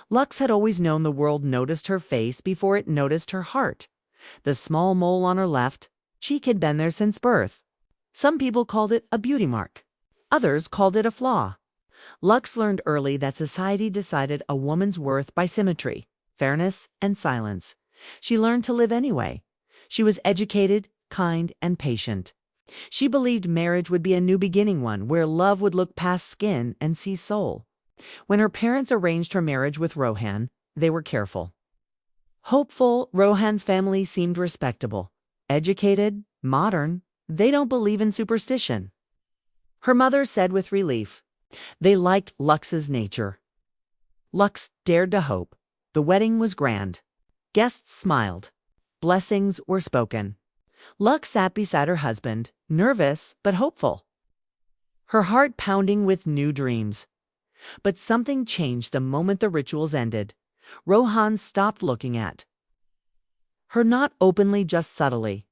Lux had always known the world noticed her face before it noticed her heart. The small mole on her left cheek had been there since birth. Some people called it a beauty mark. Others called it a flaw. Lux learned early that society decided a woman's worth by symmetry, fairness, and silence. She learned to live anyway. She was educated, kind, and patient. She believed marriage would be a new beginning, one where love would look past skin and see soul. When her parents arranged her marriage with Rohan, they were careful. Hopeful, Rohan's family seemed respectable. Educated, modern, they don't believe in superstition. Her mother said with relief, they liked Lux's nature. Lux dared to hope. The wedding was grand. Guests smiled. Blessings were spoken. Lux sat beside her husband, nervous but hopeful. Her heart pounding with new dreams. But something changed the moment the rituals ended. Rohan stopped looking at her, not openly, just subtly.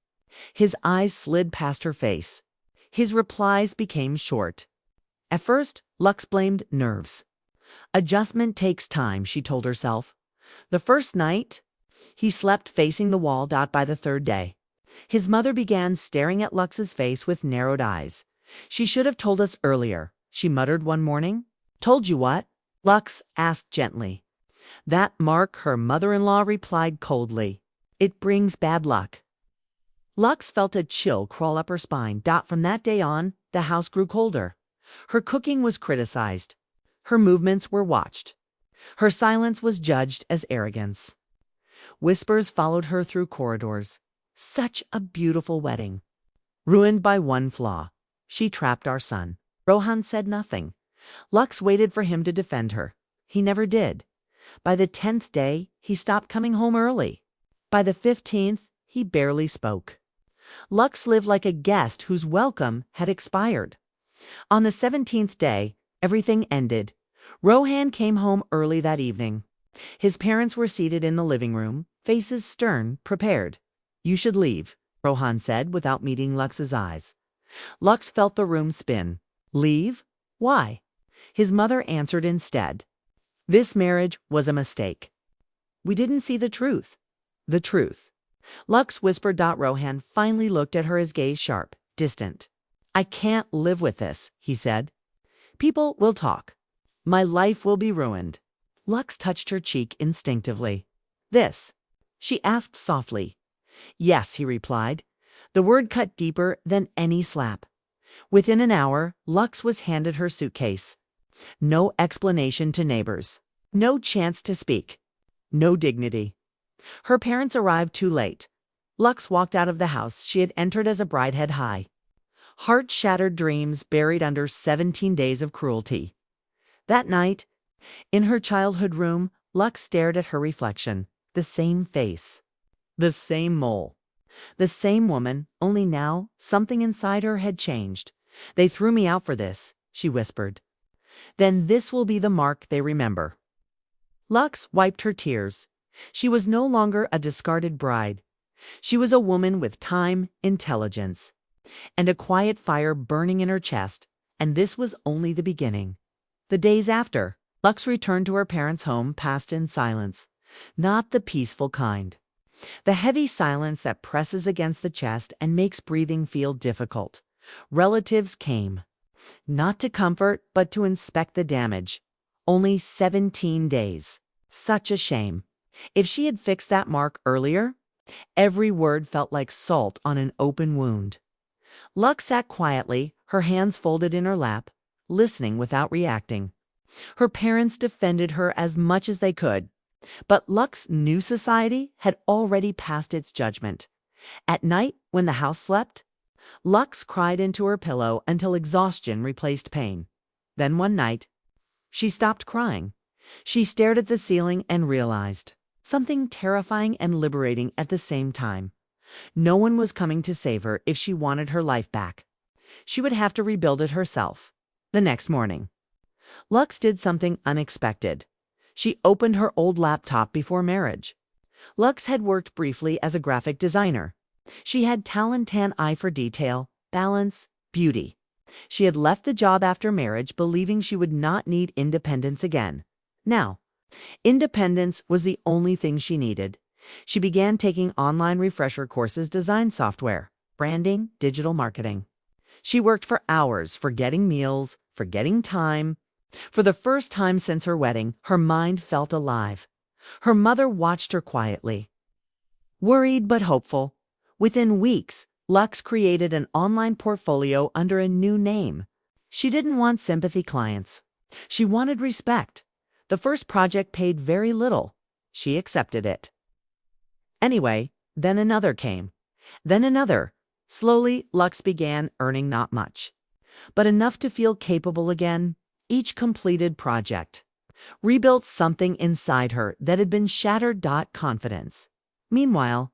His eyes slid past her face. His replies became short. At first, Lux blamed nerves. Adjustment takes time, she told herself. The first night, he slept facing the wall. By the third day, his mother began staring at Lux's face with narrowed eyes. She should have told us earlier, she muttered one morning. Told you what? Lux asked gently. That mark, her mother-in-law replied coldly. It brings bad luck. Lux felt a chill crawl up her spine. From that day on, the house grew colder. Her cooking was criticized. Her movements were watched. Her silence was judged as arrogance. Whispers followed her through corridors. Such a beautiful wedding. Ruined by one flaw. She trapped our son. Rohan said nothing. Lux waited for him to defend her. He never did. By the 10th day, he stopped coming home early. By the 15th, he barely spoke. Lux lived like a guest whose welcome had expired. On the 17th day, everything ended. Rohan came home early that evening. His parents were seated in the living room, faces stern, prepared. You should leave, Rohan said without meeting Lux's eyes. Lux felt the room spin. Leave? Why? His mother answered instead. This marriage was a mistake. We didn't see the truth. The truth. Lux whispered. Rohan finally looked at her, his gaze sharp, distant. I can't live with this, he said. People will talk. My life will be ruined. Lux touched her cheek instinctively. This? She asked softly. Yes, he replied. The word cut deeper than any slap. Within an hour, Lux was handed her suitcase. No explanation to neighbors. No chance to speak. No dignity. Her parents arrived too late. Lux walked out of the house she had entered as a bride head high. Heart-shattered dreams buried under 17 days of cruelty. That night, in her childhood room, Lux stared at her reflection. The same face. The same mole. The same woman, only now something inside her had changed. They threw me out for this, she whispered. Then this will be the mark they remember. Lux wiped her tears. She was no longer a discarded bride. She was a woman with time, intelligence, and a quiet fire burning in her chest, and this was only the beginning. The days after, Lux returned to her parents' home, passed in silence. Not the peaceful kind. The heavy silence that presses against the chest and makes breathing feel difficult. Relatives came. Not to comfort, but to inspect the damage. Only 17 days. Such a shame. If she had fixed that mark earlier, every word felt like salt on an open wound. Lux sat quietly, her hands folded in her lap, listening without reacting. Her parents defended her as much as they could, but Lux's new society had already passed its judgment. At night, when the house slept, Lux cried into her pillow until exhaustion replaced pain. Then one night, she stopped crying. She stared at the ceiling and realized something terrifying and liberating at the same time. No one was coming to save her if she wanted her life back. She would have to rebuild it herself. The next morning, Lux did something unexpected. She opened her old laptop before marriage. Lux had worked briefly as a graphic designer. She had talent and eye for detail, balance, beauty. She had left the job after marriage believing she would not need independence again. Now, Independence was the only thing she needed. She began taking online refresher courses, design software, branding, digital marketing. She worked for hours, forgetting meals, forgetting time. For the first time since her wedding, her mind felt alive. Her mother watched her quietly, worried but hopeful. Within weeks, Lux created an online portfolio under a new name. She didn't want sympathy clients. She wanted respect. The first project paid very little. She accepted it. Anyway, then another came. Then another. Slowly, Lux began earning not much, but enough to feel capable again. Each completed project rebuilt something inside her that had been shattered. Confidence. Meanwhile,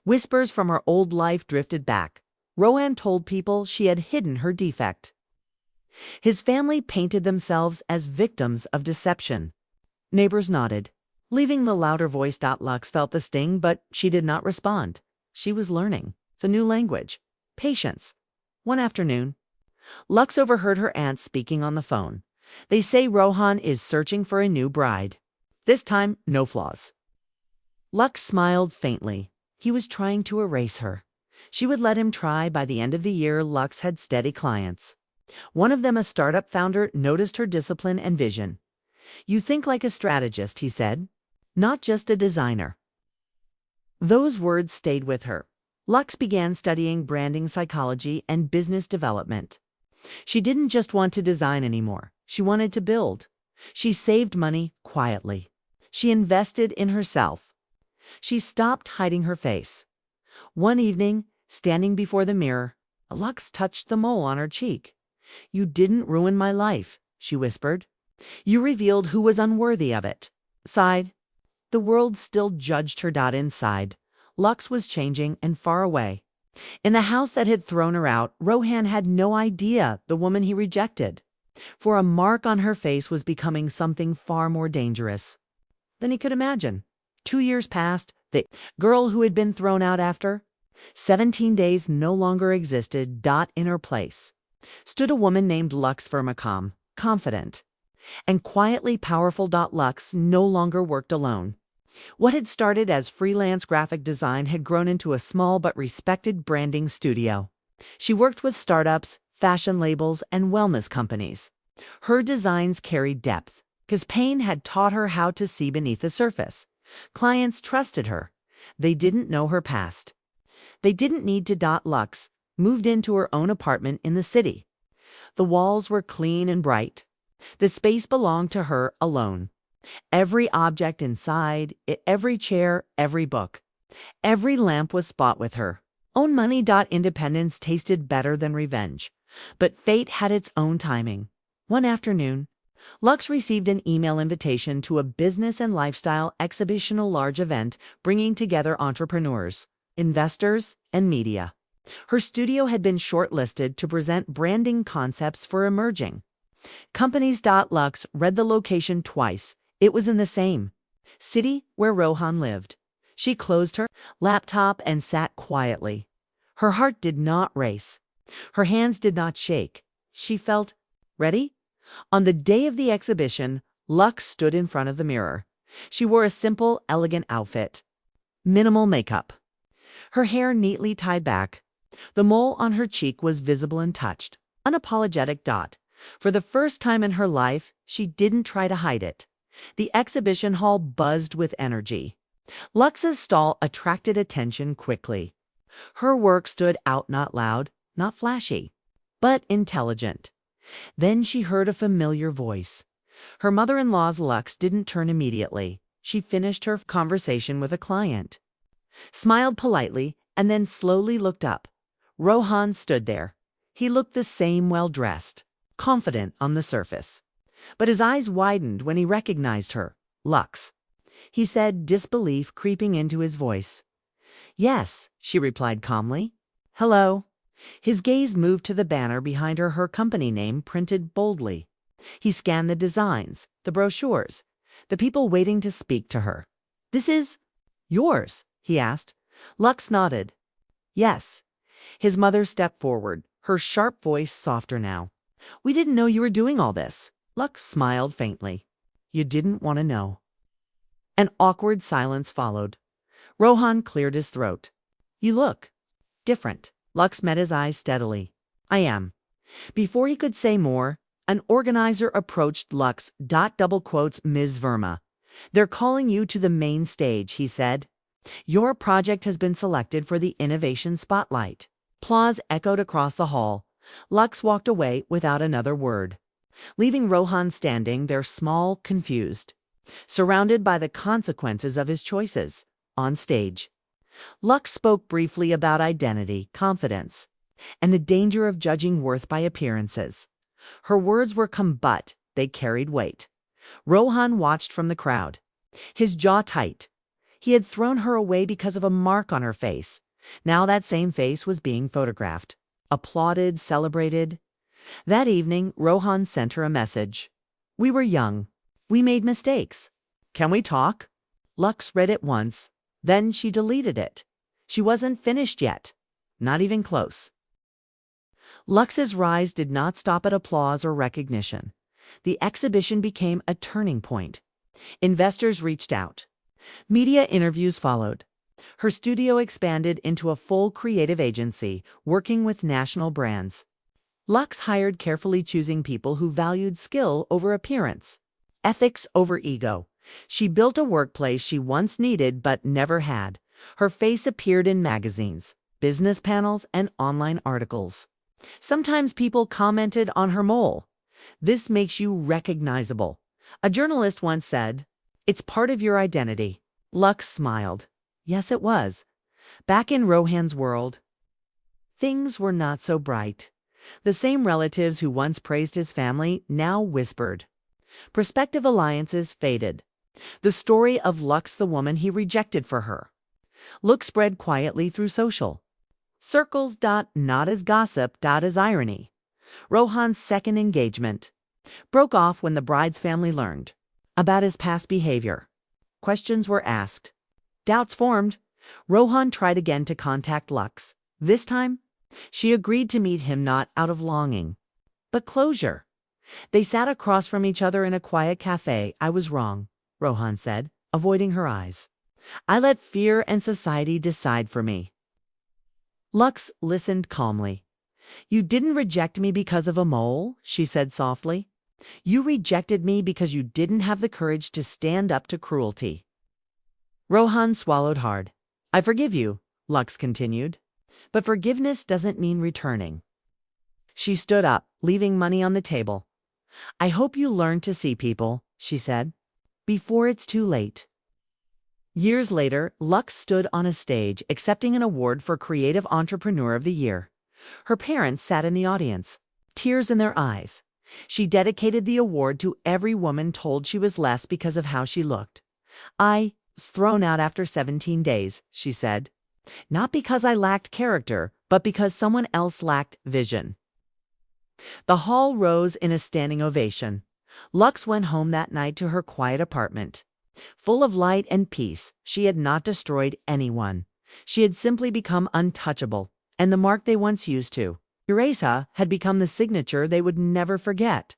whispers from her old life drifted back. Rohan told people she had hidden her defect. His family painted themselves as victims of deception. Neighbors nodded, leaving the louder voice. Lux felt the sting, but she did not respond. She was learning. It's a new language. Patience. One afternoon, Lux overheard her aunt speaking on the phone. They say Rohan is searching for a new bride. This time, no flaws. Lux smiled faintly. He was trying to erase her. She would let him try. By the end of the year, Lux had steady clients. One of them, a startup founder, noticed her discipline and vision. "You think like a strategist," he said, "not just a designer." Those words stayed with her. Lux began studying branding psychology and business development. She didn't just want to design anymore. She wanted to build. She saved money quietly. She invested in herself. She stopped hiding her face. One evening, standing before the mirror, Lux touched the mole on her cheek. "You didn't ruin my life," she whispered. "You revealed who was unworthy of it." Sighed. The world still judged her. Inside, Lux was changing and far away. In the house that had thrown her out, Rohan had no idea the woman he rejected. For a mark on her face was becoming something far more dangerous than he could imagine. 2 years passed. The girl who had been thrown out after 17 days no longer existed. In her place stood a woman named Lux Vermacom, confident and quietly powerful. Lux no longer worked alone. What had started as freelance graphic design had grown into a small but respected branding studio. She worked with startups, fashion labels, and wellness companies. Her designs carried depth, because pain had taught her how to see beneath the surface. Clients trusted her. They didn't know her past. They didn't need to. Lux moved into her own apartment in the city. The walls were clean and bright. The space belonged to her alone. Every object inside, every chair, every book, every lamp was bought with her own money. Independence tasted better than revenge, but fate had its own timing. One afternoon, Lux received an email invitation to a business and lifestyle exhibition, a large event bringing together entrepreneurs, investors, and media. Her studio had been shortlisted to present branding concepts for emerging companies. Lux read the location twice. It was in the same city where Rohan lived. She closed her laptop and sat quietly. Her heart did not race. Her hands did not shake. She felt ready. On the day of the exhibition, Lux stood in front of the mirror. She wore a simple, elegant outfit. Minimal makeup. Her hair neatly tied back. The mole on her cheek was visible and touched. Unapologetic. For the first time in her life, she didn't try to hide it. The exhibition hall buzzed with energy. Lux's stall attracted attention quickly. Her work stood out, not loud, not flashy, but intelligent. Then she heard a familiar voice. Her mother-in-law's. Lux didn't turn immediately. She finished her conversation with a client, smiled politely, and then slowly looked up. Rohan stood there. He looked the same, well-dressed, confident on the surface. But his eyes widened when he recognized her. "Lux," he said, disbelief creeping into his voice. "Yes," she replied calmly. "Hello." His gaze moved to the banner behind her, her company name printed boldly. He scanned the designs, the brochures, the people waiting to speak to her. "This is yours?" he asked. Lux nodded. "Yes." His mother stepped forward, her sharp voice softer now. "We didn't know you were doing all this." Lux smiled faintly. "You didn't want to know." An awkward silence followed. Rohan cleared his throat. You look different. Lux met his eyes steadily. I am. Before he could say more, an organizer approached Lux. Double quotes Ms. Verma. They're calling you to the main stage, he said. Your project has been selected for the Innovation Spotlight. Applause echoed across the hall. Lux walked away without another word, leaving Rohan standing there small, confused, surrounded by the consequences of his choices. On stage, Lux spoke briefly about identity, confidence, and the danger of judging worth by appearances. Her words were but they carried weight. Rohan watched from the crowd, his jaw tight. He had thrown her away because of a mark on her face. Now that same face was being photographed, applauded, celebrated. That evening, Rohan sent her a message. We were young. We made mistakes. Can we talk? Lux read it once. Then she deleted it. She wasn't finished yet. Not even close. Lux's rise did not stop at applause or recognition. The exhibition became a turning point. Investors reached out. Media interviews followed. Her studio expanded into a full creative agency, working with national brands. Lux hired carefully, choosing people who valued skill over appearance, ethics over ego. She built a workplace she once needed but never had. Her face appeared in magazines, business panels, and online articles. Sometimes people commented on her mole. This makes you recognizable. A journalist once said, it's part of your identity. Lux smiled. Yes, it was. Back in Rohan's world, things were not so bright. The same relatives who once praised his family now whispered. Prospective alliances faded. The story of Lux, the woman he rejected for her, look spread quietly through social circles. Not as gossip, as irony. Rohan's second engagement broke off when the bride's family learned about his past behavior. Questions were asked. Doubts formed. Rohan tried again to contact Lux. This time, she agreed to meet him, not out of longing, but closure. They sat across from each other in a quiet cafe. I was wrong, Rohan said, avoiding her eyes. I let fear and society decide for me. Lux listened calmly. You didn't reject me because of a mole, she said softly. You rejected me because you didn't have the courage to stand up to cruelty. Rohan swallowed hard. I forgive you, Lux continued. But forgiveness doesn't mean returning. She stood up, leaving money on the table. I hope you learn to see people, she said, before it's too late. Years later, Lux stood on a stage accepting an award for Creative Entrepreneur of the Year. Her parents sat in the audience, tears in their eyes. She dedicated the award to every woman told she was less because of how she looked. I was thrown out after 17 days, she said. Not because I lacked character, but because someone else lacked vision. The hall rose in a standing ovation. Lux went home that night to her quiet apartment. Full of light and peace, she had not destroyed anyone. She had simply become untouchable, and the mark they once used to erase her had become the signature they would never forget.